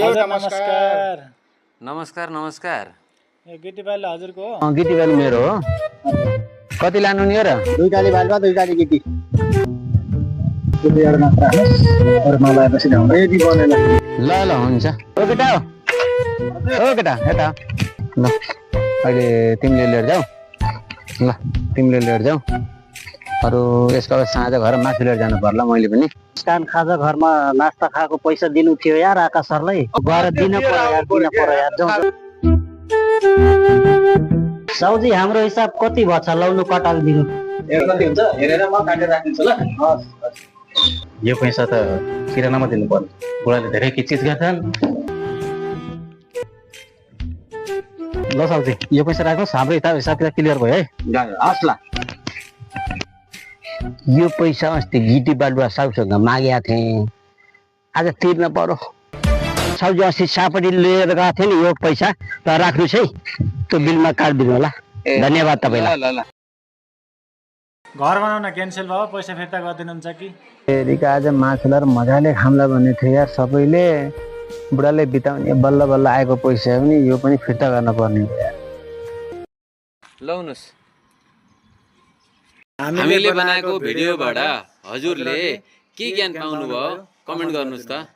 हजुर नमस्कार। नमस्कार नमस्कार। ए गिटी बाले हजुरको हो? गिटी बाली मेरो हो। कति लानु नि र? 2 गाली बालुवा 2 गाली गिटी। त्यो एउटा मात्र हाल्नुस्। अरु नलाएपछि ल्याउनु। यदि बनेन। ल ल हुन्छ। ओ केटा हो। ओ केटा यता ल अहिले तिमीले लिएर जाऊ। ल तिमीले लिएर जाऊ। अरू यसको साँझ घर मासु लिएर जानु पर्ला मैले पनि। कान खाजा घरमा नास्ता खाएको पैसा दिनु थियो यार आकाश सरलाई। गएर दिन पर्यो यार जाऊ। साउजी हाम्रो हिसाब कति भछ लाउनु कटाल दिनु। कति हुन्छ हेरेर म काटेर राखिदिन्छु ल। यो पैसा त किरानामा दिनु पर्यो। बुढाले धेरै किचकिच गर्छन्। ल साउजी यो पैसा राख्नुहोस् हाम्रो हिसाब किताब क्लियर भयो है। हस् ल। यो पैसा अस्ति गिटी बालुवा साउसँग मागेका थिएँ आज तिर्न पर्यो। साउजी अस्ति सापट्टि लिएर गएको थिएँ नि यो पैसा त राख्नुहोस् है। त्यो बिलमा काटिदिनु होला। धन्यवाद तपाईँलाई। घर बनाउन क्यान्सल भयो पैसा फिर्ता गरिदिनुहुन्छ कि? फेरिका आज मासुलाई मजाले खाम्ला भन्ने थियो यार सबैले। बुढाले बिताउने बल्ल बल्ल आएको पैसा पनि यो पनि फिर्ता गर्न पर्ने हो यार। लौनुस् हामीले बनाएको भिडियोबाट हजुरले के ज्ञान पाउनुभयो कमेन्ट गर्नुस् त।